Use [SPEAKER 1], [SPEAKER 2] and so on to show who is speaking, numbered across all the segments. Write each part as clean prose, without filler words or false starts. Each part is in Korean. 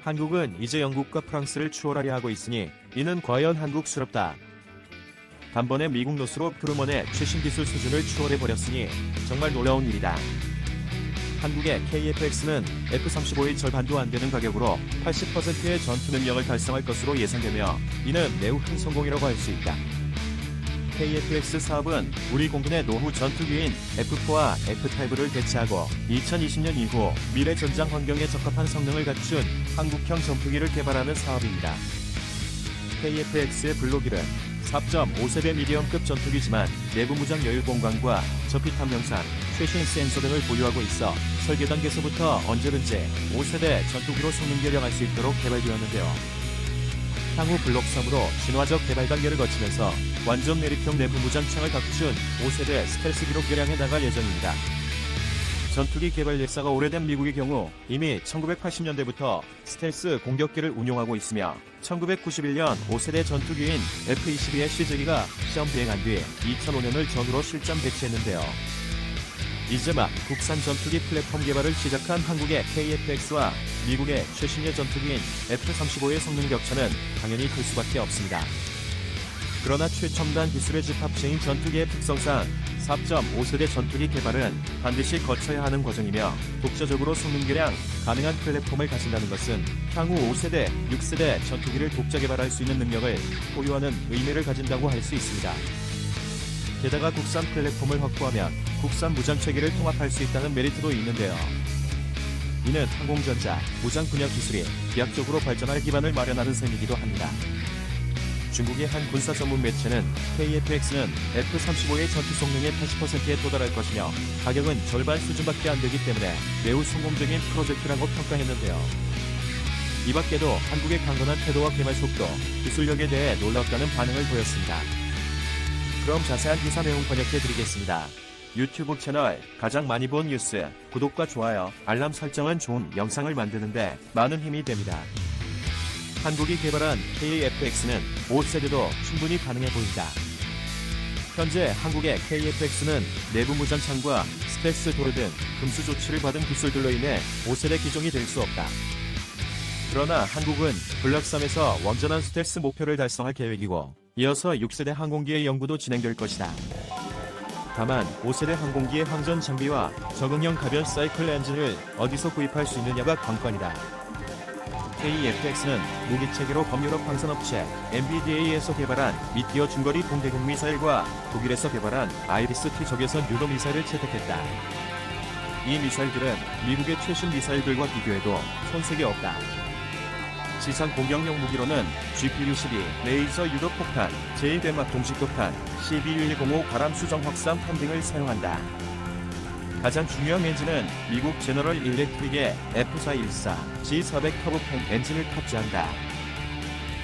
[SPEAKER 1] 한국은 이제 영국과 프랑스를 추월하려 하고 있으니 이는 과연 한국스럽다. 단번에 미국 노스로 크루먼의 최신 기술 수준을 추월해버렸으니 정말 놀라운 일이다. 한국의 KF-X는 F-35의 절반도 안 되는 가격으로 80%의 전투 능력을 달성할 것으로 예상되며 이는 매우 큰 성공이라고 할 수 있다. KF-X 사업은 우리 공군의 노후 전투기인 F-4와 F-5를 대체하고 2020년 이후 미래 전장 환경에 적합한 성능을 갖춘 한국형 전투기를 개발하는 사업입니다. KF-X의 블록일은 4.5세대 미디엄급 전투기지만 내부 무장 여유 공간과 저피 탐정상, 최신 센서 등을 보유하고 있어 설계 단계에서부터 언제든지 5세대 전투기로 성능 개량할 수 있도록 개발되었는데요. 향후 블록 3으로 진화적 개발 단계를 거치면서 완전 내립형 내부 무장창을 갖춘 5세대 스텔스기로 개량해 나갈 예정입니다. 전투기 개발 역사가 오래된 미국의 경우 이미 1980년대부터 스텔스 공격기를 운용하고 있으며 1991년 5세대 전투기인 F-22의 시즈기가 시험 비행한 뒤 2005년을 전후로 실전 배치했는데요. 이제 막 국산 전투기 플랫폼 개발을 시작한 한국의 KF-X와 미국의 최신의 전투기인 F-35의 성능 격차는 당연히 클 수밖에 없습니다. 그러나 최첨단 기술의 집합체인 전투기의 특성상 4.5세대 전투기 개발은 반드시 거쳐야 하는 과정이며 독자적으로 성능 개량 가능한 플랫폼을 가진다는 것은 향후 5세대, 6세대 전투기를 독자 개발할 수 있는 능력을 보유하는 의미를 가진다고 할 수 있습니다. 게다가 국산 플랫폼을 확보하면 국산 무장체계를 통합할 수 있다는 메리트도 있는데요. 이는 항공전자, 무장 분야 기술이飛躍적으로 발전할 기반을 마련하는 셈이기도 합니다. 중국의 한 군사 전문 매체는 KF-X는 F-35의 전투 성능의 80%에 도달할 것이며 가격은 절반 수준밖에 안 되기 때문에 매우 성공적인 프로젝트라고 평가했는데요. 이 밖에도 한국의 강건한 태도와 개발 속도, 기술력에 대해 놀랍다는 반응을 보였습니다. 그럼 자세한 기사 내용 번역해드리겠습니다. 유튜브 채널 가장 많이 본 뉴스, 구독과 좋아요, 알람 설정은 좋은 영상을 만드는데 많은 힘이 됩니다. 한국이 개발한 KF-X는 5세대도 충분히 가능해 보인다. 현재 한국의 KF-X는 내부 무장창과 스텔스 도르 등 금수 조치를 받은 기술들로 인해 5세대 기종이 될 수 없다. 그러나 한국은 블록 3에서 완전한 스텔스 목표를 달성할 계획이고 이어서 6세대 항공기의 연구도 진행될 것이다. 다만 5세대 항공기의 항전 장비와 적응형 가변 사이클 엔진을 어디서 구입할 수 있느냐가 관건이다. KF-X는 무기체계로 범유럽 방산업체 MBDA에서 개발한 미티어 중거리 공대공 미사일과 독일에서 개발한 아이리스-T 적외선 유도 미사일을 채택했다. 이 미사일들은 미국의 최신 미사일들과 비교해도 손색이 없다. 지상 공격용 무기로는 GPU-12 레이저 유도 폭탄, 제1대막 동식폭탄, CBU-105 바람 수정 확산 판 등을 사용한다. 가장 중요한 엔진은 미국 제너럴 일렉트릭의 F414 G400 터보팬 엔진을 탑재한다.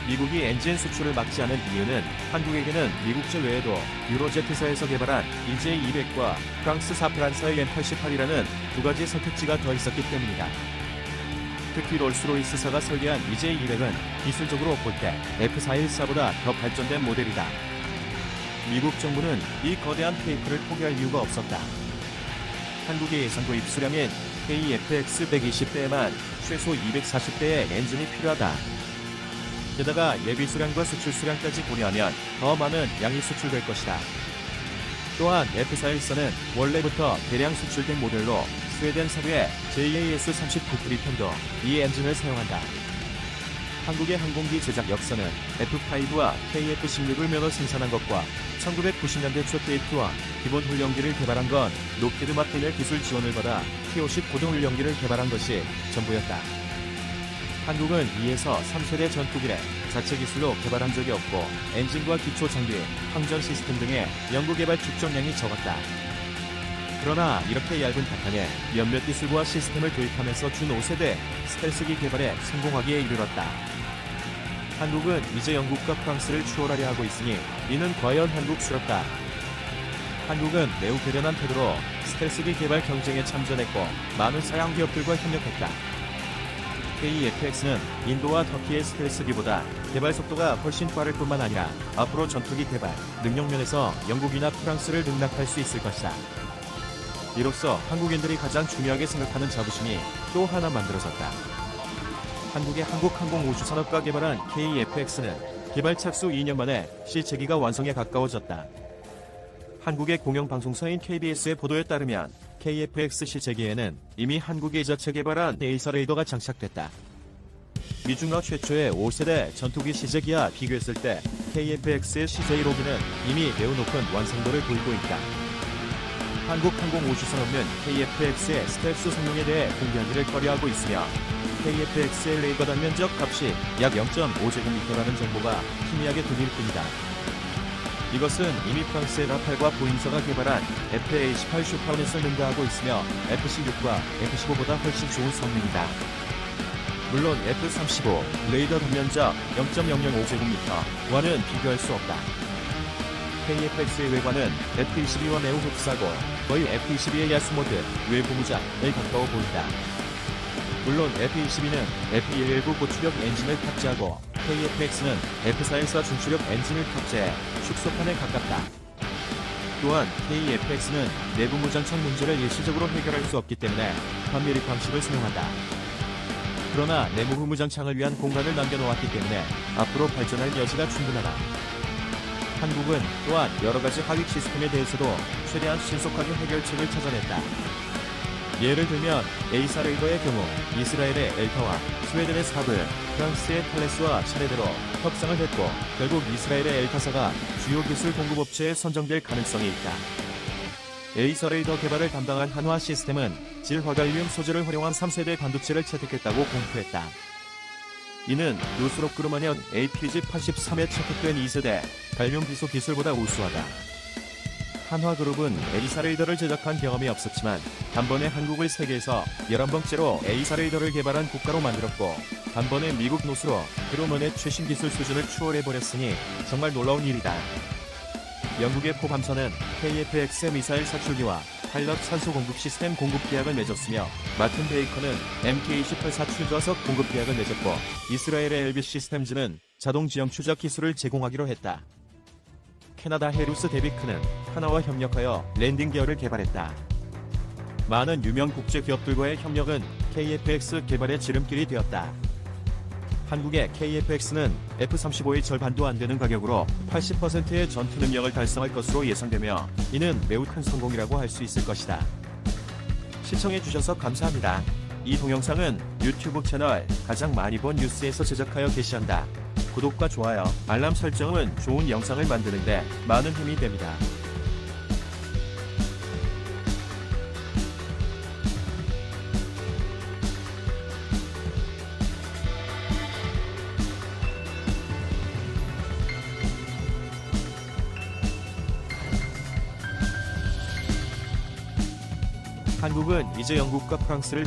[SPEAKER 1] 미국이 엔진 수출을 막지 않은 이유는 한국에게는 미국제 외에도 유로제트사에서 개발한 EJ200과 프랑스 사프란사의 M88이라는 두 가지 선택지가 더 있었기 때문이다. 특히 롤스로이스사가 설계한 EJ200은 기술적으로 볼 때 F414보다 더 발전된 모델이다. 미국 정부는 이 거대한 테이프를 포기할 이유가 없었다. 한국의 예상 도입 수량인 KF-X 120대에만 최소 240대의 엔진이 필요하다. 게다가 예비 수량과 수출 수량까지 고려하면 더 많은 양이 수출될 것이다. 또한 F414는 원래부터 대량 수출된 모델로 스웨덴 사부의 JAS-39 프리편도 이 엔진을 사용한다. 한국의 항공기 제작 역사는 F5와 KF-16을 면허 생산한 것과 1990년대 초 K2와 기본 훈련기를 개발한 건 록히드 마틴의 기술 지원을 받아 T-50 고등 훈련기를 개발한 것이 전부였다. 한국은 2에서 3세대 전투기를 자체 기술로 개발한 적이 없고 엔진과 기초 장비, 항전 시스템 등의 연구 개발 축적량이 적었다. 그러나 이렇게 얇은 타판에 몇몇 기술과 시스템을 도입하면서 준 5세대 스텔스기 개발에 성공하기에 이르렀다. 한국은 이제 영국과 프랑스를 추월하려 하고 있으니 이는 과연 한국스럽다. 한국은 매우 배련한 태도로 스텔스기 개발 경쟁에 참전했고 많은 서양 기업들과 협력했다. KF-X는 인도와 터키의 스텔스기보다 개발 속도가 훨씬 빠를 뿐만 아니라 앞으로 전투기 개발, 능력 면에서 영국이나 프랑스를 능락할 수 있을 것이다. 이로써 한국인들이 가장 중요하게 생각하는 자부심이 또 하나 만들어졌다. 한국의 한국항공우주산업과 개발한 KFX는 개발 착수 2년 만에 실체기가 완성에 가까워졌다. 한국의 공영방송사인 KBS의 보도에 따르면 KFX 실체기에는 이미 한국이 자체 개발한 에이사 레이더가 장착됐다. 미중러 최초의 5세대 전투기 시제기와 비교했을 때 KFX의 CJ6기는 이미 매우 높은 완성도를 보이고 있다. 한국항공우주산업은 KFX의 스텔스 성능에 대해 공개하기를 꺼려하고 있으며 KFX의 레이더 단면적 값이 약 0.5제곱미터라는 정보가 희미하게 들릴 뿐이다. 이것은 이미 프랑스의 라팔과 보잉사가 개발한 FA-18 슈퍼넷을 능가하고 있으며 FC-6과 FC-5보다 훨씬 좋은 성능이다. 물론 F-35 레이더 단면적 0.005제곱미터와는 비교할 수 없다. KFX의 외관은 F-22와 매우 흡사하고 거의 F-22의 야스모드 외부 무장에 가까워 보인다. 물론 F-22는 F-119 고추력 엔진을 탑재하고 KFX는 F-414 중추력 엔진을 탑재해 축소판에 가깝다. 또한 KFX는 내부 무장창 문제를 일시적으로 해결할 수 없기 때문에 반미립 방식을 사용한다. 그러나 내부 무장창을 위한 공간을 남겨놓았기 때문에 앞으로 발전할 여지가 충분하다. 한국은 또한 여러가지 하위 시스템에 대해서도 최대한 신속하게 해결책을 찾아냈다. 예를 들면 에이사 레이더의 경우 이스라엘의 엘타와 스웨덴의 사브, 프랑스의 탈레스와 차례대로 협상을 했고 결국 이스라엘의 엘타사가 주요 기술 공급업체에 선정될 가능성이 있다. 에이사 레이더 개발을 담당한 한화 시스템은 질화갈륨 소재를 활용한 3세대 반도체를 채택했다고 공표했다. 이는 노스롭그루마년 APG-83에 채택된 2세대 갈륨 비소 기술보다 우수하다. 한화그룹은 에이사 레이더를 제작한 경험이 없었지만 단번에 한국을 세계에서 11번째로 에이사 레이더를 개발한 국가로 만들었고 단번에 미국 노스로 그루먼의 최신 기술 수준을 추월해버렸으니 정말 놀라운 일이다. 영국의 포밤선은 KFX의 미사일 사출기와 파일럿 산소 공급 시스템 공급 계약을 맺었으며 마틴 베이커는 MK-28 사출 좌석 공급 계약을 맺었고 이스라엘의 엘비 시스템즈는 자동 지형 추적 기술을 제공하기로 했다. 캐나다 헤루스 데비크는 하나와 협력하여 랜딩 기어를 개발했다. 많은 유명 국제 기업들과의 협력은 KFX 개발의 지름길이 되었다. 한국의 KFX는 F-35의 절반도 안 되는 가격으로 80%의 전투 능력을 달성할 것으로 예상되며 이는 매우 큰 성공이라고 할 수 있을 것이다. 시청해주셔서 감사합니다. 이 동영상은 유튜브 채널 가장 많이 본 뉴스에서 제작하여 게시한다. 구독과 좋아요, 알람 설정은 좋은 영상을 만드는데 많은 힘이 됩니다. 한국은 이제 영국과 프랑스를